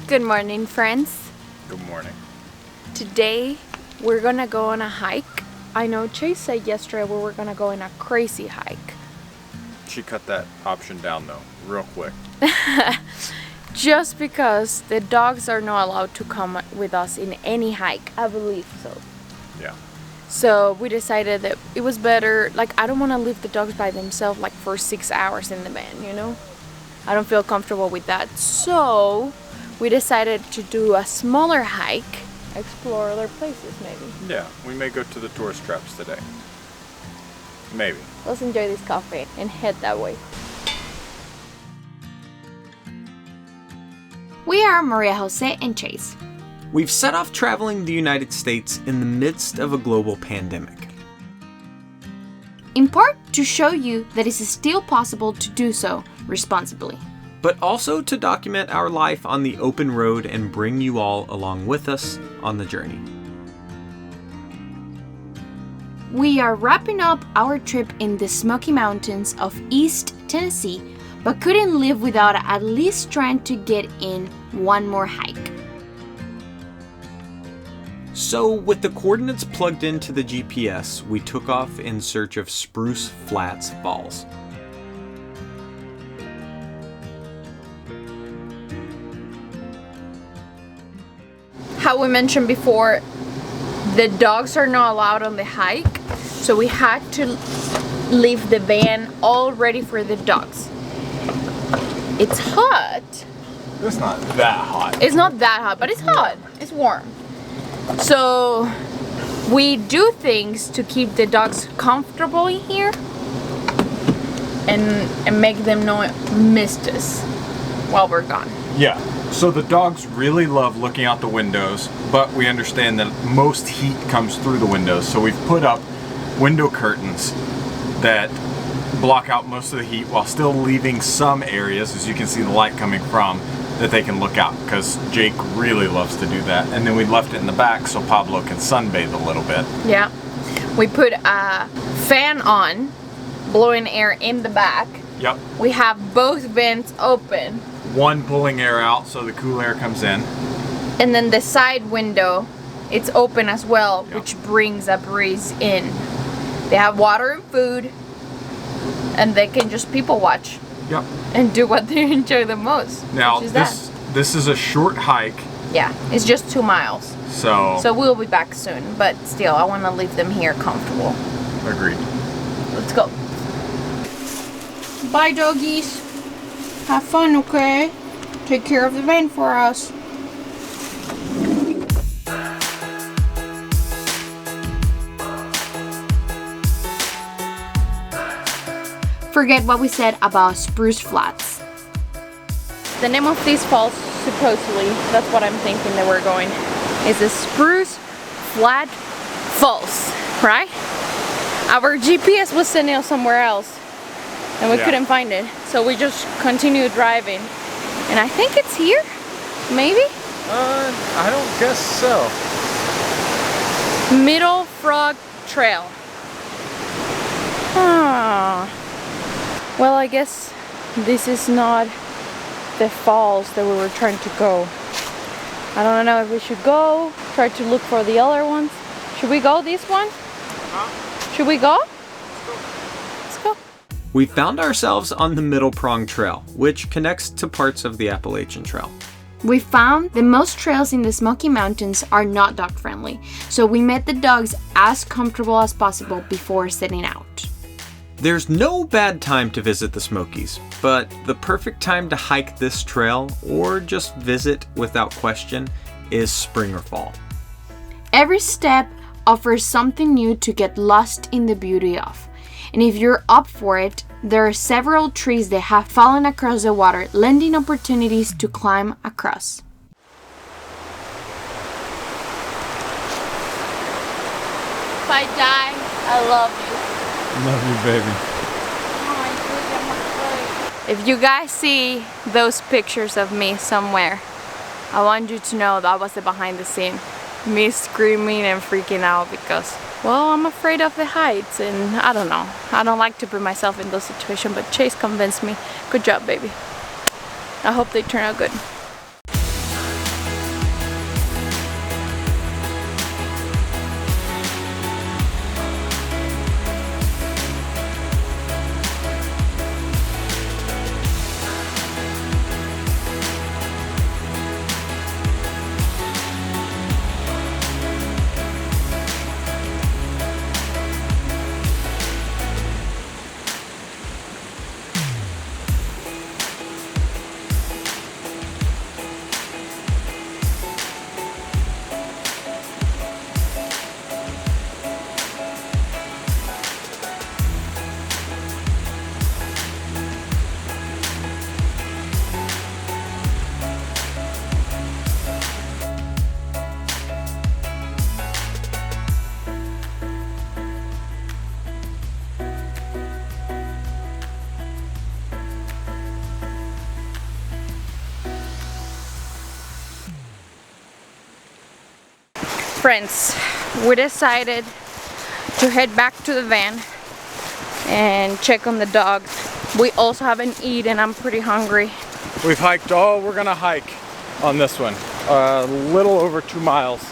Good morning, friends. Good morning. Today we're gonna go on a hike. I know Chase said yesterday we were gonna go on a crazy hike. She cut that option down though, real quick. Just because the dogs are not allowed to come with us in any hike, I believe so. Yeah. So we decided that it was better, like I don't want to leave the dogs by themselves like for 6 hours in the van, you know? I don't feel comfortable with that. So we decided to do a smaller hike, explore other places maybe. Yeah, we may go to the tourist traps today. Maybe. Let's enjoy this coffee and head that way. We are Maria Jose and Chase. We've set off traveling the United States in the midst of a global pandemic. In part to show you that it is still possible to do so responsibly. But also to document our life on the open road and bring you all along with us on the journey. We are wrapping up our trip in the Smoky Mountains of East Tennessee, but couldn't live without at least trying to get in one more hike. So, with the coordinates plugged into the GPS, we took off in search of Spruce Flats Falls. How we mentioned before, the dogs are not allowed on the hike, so we had to leave the van all ready for the dogs. It's hot. It's not that hot. It's not that hot, but it's hot. It's warm. So we do things to keep the dogs comfortable in here and make them not miss us while we're gone. Yeah. So the dogs really love looking out the windows, but we understand that most heat comes through the windows. So we've put up window curtains that block out most of the heat while still leaving some areas, as you can see the light coming from, that they can look out, because Jake really loves to do that. And then we left it in the back so Pablo can sunbathe a little bit. Yeah. We put a fan on, blowing air in the back. Yep. We have both vents open. One pulling air out so the cool air comes in. And then the side window, it's open as well, Yep. which brings a breeze in. They have water and food, and they can just people watch. Yep. And do what they enjoy the most. Now which is this is a short hike. Yeah, it's just 2 miles. So we'll be back soon, but still, I want to leave them here comfortable. Agreed. Let's go. Bye, doggies. Have fun, okay? Take care of the van for us. Forget what we said about Spruce Flats. The name of these falls, supposedly, that's what I'm thinking that we're going, is the Spruce Flat Falls, right? Our GPS was sending us somewhere else and we couldn't find it, so we just continued driving, and I think it's here, maybe? I don't guess so. Middle Frog Trail. Ah. Well, I guess this is not the falls that we were trying to go. I don't know if we should go, try to look for the other ones. Should we go this one? Should we go? Let's go. We found ourselves on the Middle Prong Trail, which connects to parts of the Appalachian Trail. We found that most trails in the Smoky Mountains are not dog friendly, so we made the dogs as comfortable as possible before setting out. There's no bad time to visit the Smokies, but the perfect time to hike this trail, or just visit without question, is spring or fall. Every step offers something new to get lost in the beauty of. And if you're up for it, there are several trees that have fallen across the water, lending opportunities to climb across. Bye, Di. I love you. Love you, baby. If you guys see those pictures of me somewhere, I want you to know that was the behind the scene. Me screaming and freaking out because, well, I'm afraid of the heights and I don't know. I don't like to put myself in those situations, but Chase convinced me. Good job, baby. I hope they turn out good. Friends, we decided to head back to the van and check on the dog. We also haven't eaten. I'm pretty hungry. We've hiked all we're gonna hike on this one. A little over 2 miles,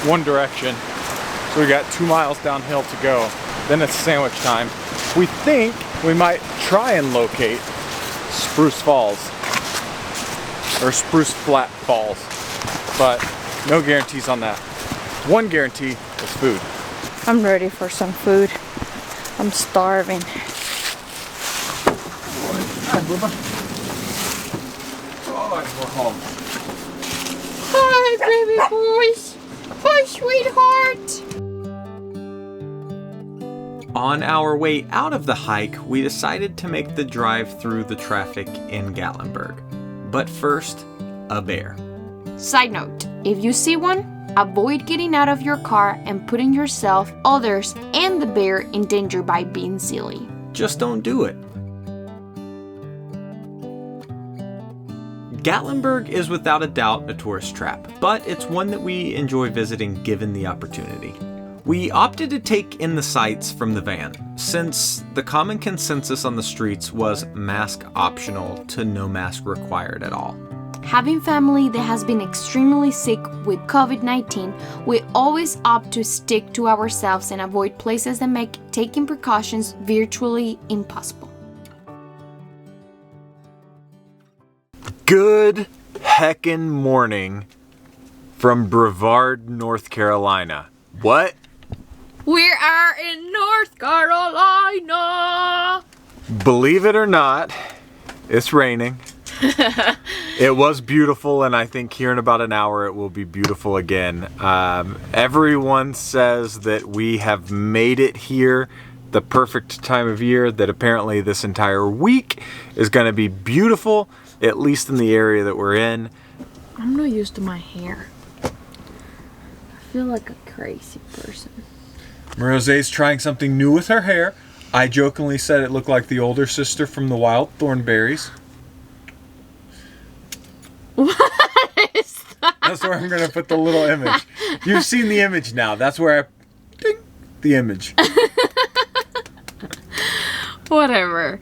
one direction. So we got 2 miles downhill to go. Then it's sandwich time. We think we might try and locate Spruce Falls, or Spruce Flat Falls, but no guarantees on that. One guarantee is food. I'm ready for some food. I'm starving. Hi, Bubba. Oh, we're home. Hi, baby boys. Hi, sweetheart. On our way out of the hike, we decided to make the drive through the traffic in Gatlinburg. But first, a bear. Side note, if you see one, avoid getting out of your car and putting yourself, others, and the bear in danger by being silly. Just don't do it. Gatlinburg is without a doubt a tourist trap, but it's one that we enjoy visiting given the opportunity. We opted to take in the sights from the van, since the common consensus on the streets was mask optional to no mask required at all. Having family that has been extremely sick with COVID-19, we always opt to stick to ourselves and avoid places that make taking precautions virtually impossible. Good heckin' morning from Brevard, North Carolina. What? We are in North Carolina! Believe it or not, it's raining. It was beautiful, and I think here in about an hour it will be beautiful again. Everyone says that we have made it here, the perfect time of year, that apparently this entire week is going to be beautiful, at least in the area that we're in. I'm not used to my hair. I feel like a crazy person. Rosé's trying something new with her hair. I jokingly said it looked like the older sister from the Wild Thornberries. What is that? That's where I'm going to put the little image. You've seen the image now. That's where I... Ding, the image. Whatever.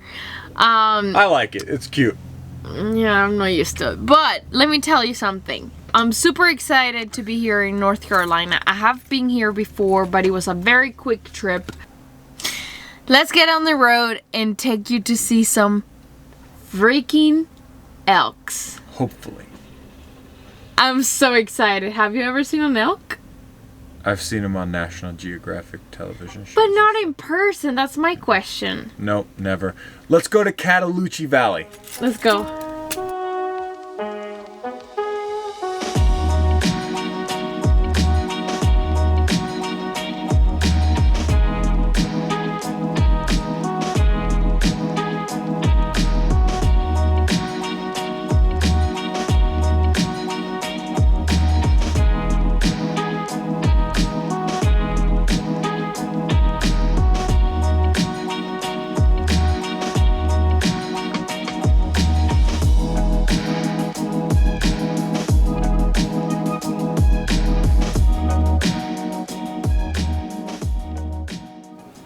I like it. It's cute. Yeah, I'm not used to it. But let me tell you something. I'm super excited to be here in North Carolina. I have been here before, but it was a very quick trip. Let's get on the road and take you to see some freaking elks. Hopefully. I'm so excited. Have you ever seen an elk? I've seen them on National Geographic television shows. But not in person. That's my question. Nope, never. Let's go to Cataloochee Valley. Let's go.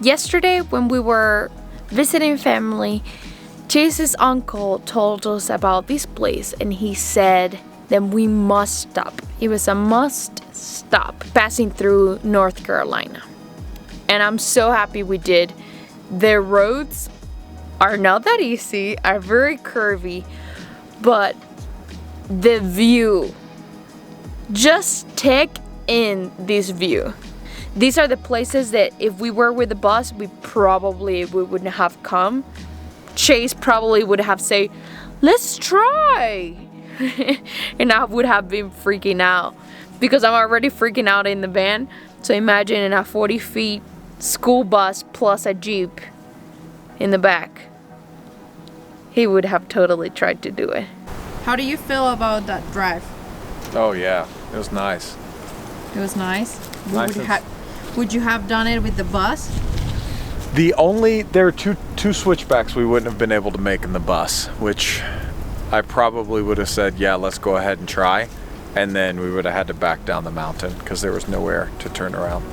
Yesterday, when we were visiting family, Chase's uncle told us about this place, and he said that we must stop. It was a must stop passing through North Carolina. And I'm so happy we did. The roads are not that easy, are very curvy, but the view, just take in this view. These are the places that if we were with the bus, we wouldn't have come. Chase probably would have said, let's try. And I would have been freaking out because I'm already freaking out in the van. So imagine in a 40 feet school bus plus a Jeep in the back. He would have totally tried to do it. How do you feel about that drive? Oh yeah, it was nice. It was nice. Nice. Would you have done it with the bus? There are two switchbacks we wouldn't have been able to make in the bus, which I probably would have said, yeah, let's go ahead and try. and then we would have had to back down the mountain because there was nowhere to turn around.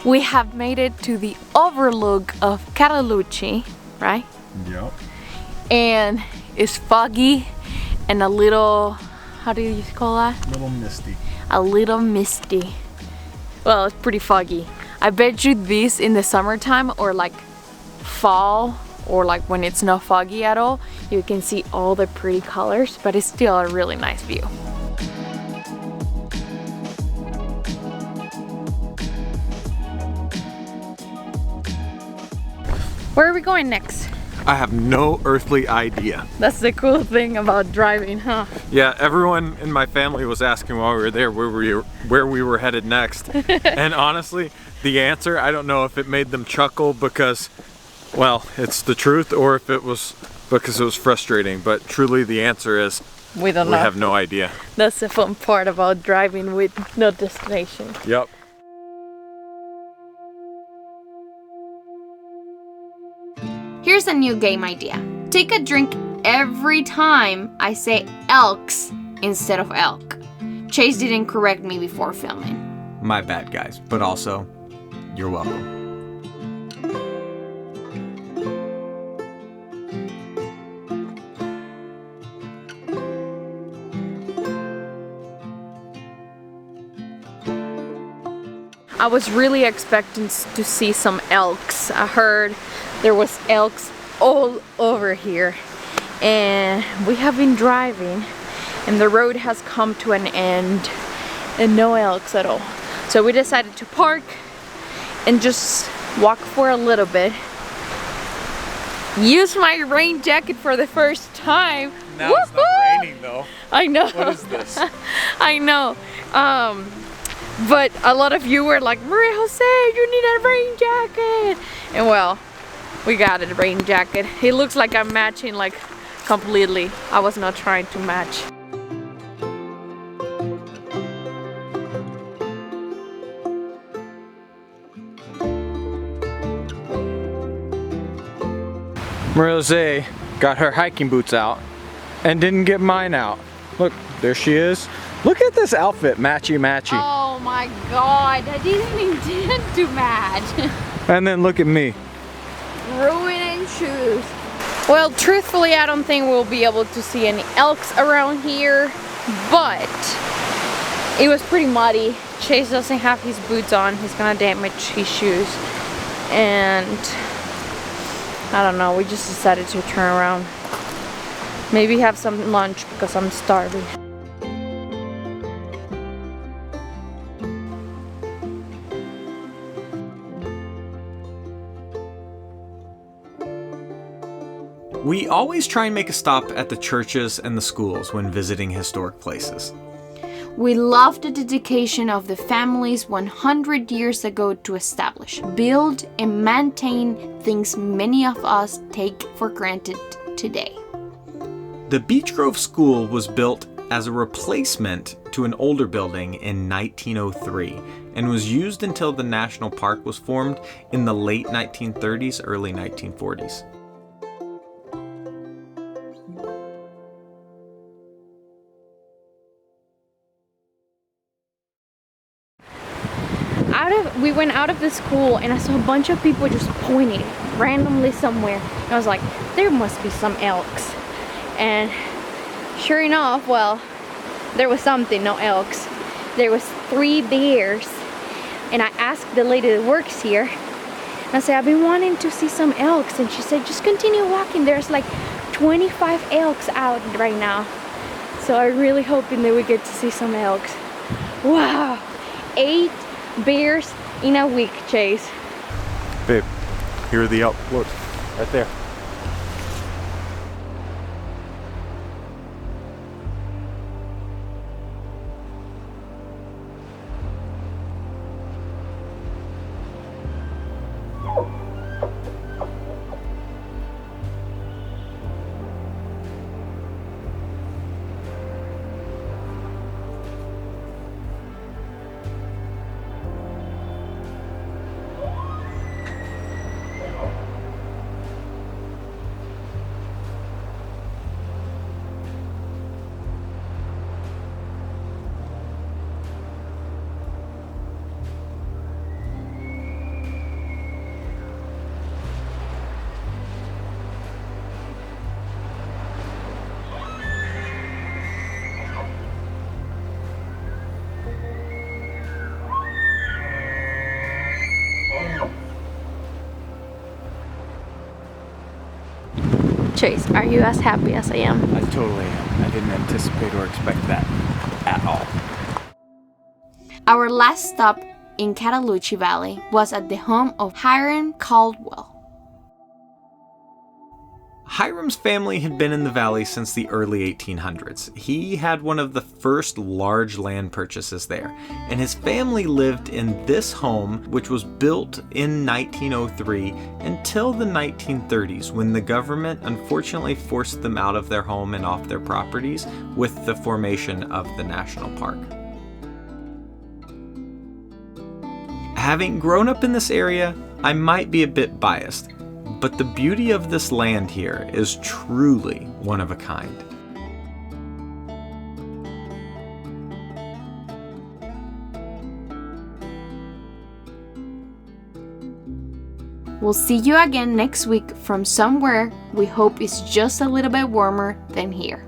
We have made it to the overlook of Cataloochee, right? Yep. And it's foggy and a little, how do you call that? A little misty. A little misty. Well, it's pretty foggy. I bet you this in the summertime or like fall or like when it's not foggy at all, you can see all the pretty colors, but it's still a really nice view. Where are we going next? I have no earthly idea. That's the cool thing about driving, huh? Yeah, everyone in my family was asking while we were there where we were headed next. And honestly, the answer, I don't know if it made them chuckle because, well, it's the truth, or if it was because it was frustrating. But truly the answer is we don't know. We have no idea. That's the fun part about driving with no destination. Yep. Here's a new game idea. Take a drink every time I say elks instead of elk. Chase didn't correct me before filming. My bad, guys, but also, you're welcome. I was really expecting to see some elks. I heard there was elks all over here, and we have been driving and the road has come to an end and no elks at all. So we decided to park and just walk for a little bit. Use my rain jacket for the first time. Now it's not raining though. I know. What is this? I know. But a lot of you were like, Maria Jose, you need a rain jacket. And well, we got a rain jacket. It looks like I'm matching like completely. I was not trying to match. Maria Jose got her hiking boots out and didn't get mine out. Look, there she is. Look at this outfit, matchy matchy. Oh my god, I didn't intend to match. And then look at me. Ruining shoes. Well, truthfully, I don't think we'll be able to see any elks around here, but it was pretty muddy. Chase doesn't have his boots on. He's gonna damage his shoes. And I don't know, we just decided to turn around. Maybe have some lunch because I'm starving. We always try and make a stop at the churches and the schools when visiting historic places. We love the dedication of the families 100 years ago to establish, build, and maintain things many of us take for granted today. The Beech Grove School was built as a replacement to an older building in 1903 and was used until the national park was formed in the late 1930s, early 1940s. We went out of the school and I saw a bunch of people just pointing randomly somewhere. And I was like, there must be some elks. And sure enough, well, there was something, no elks. There was 3 bears. And I asked the lady that works here, and I said, I've been wanting to see some elks. And she said, just continue walking. There's like 25 elks out right now. So I'm really hoping that we get to see some elks. Wow, 8 bears in a week, Chase. Babe, here are the elk. Look, right there. Chase, are you as happy as I am? I totally am. I didn't anticipate or expect that at all. Our last stop in Cataloochee Valley was at the home of Hiram Caldwell. Hiram's family had been in the valley since the early 1800s. He had one of the first large land purchases there, and his family lived in this home, which was built in 1903 until the 1930s, when the government unfortunately forced them out of their home and off their properties with the formation of the national park. Having grown up in this area, I might be a bit biased, but the beauty of this land here is truly one of a kind. We'll see you again next week from somewhere we hope is just a little bit warmer than here.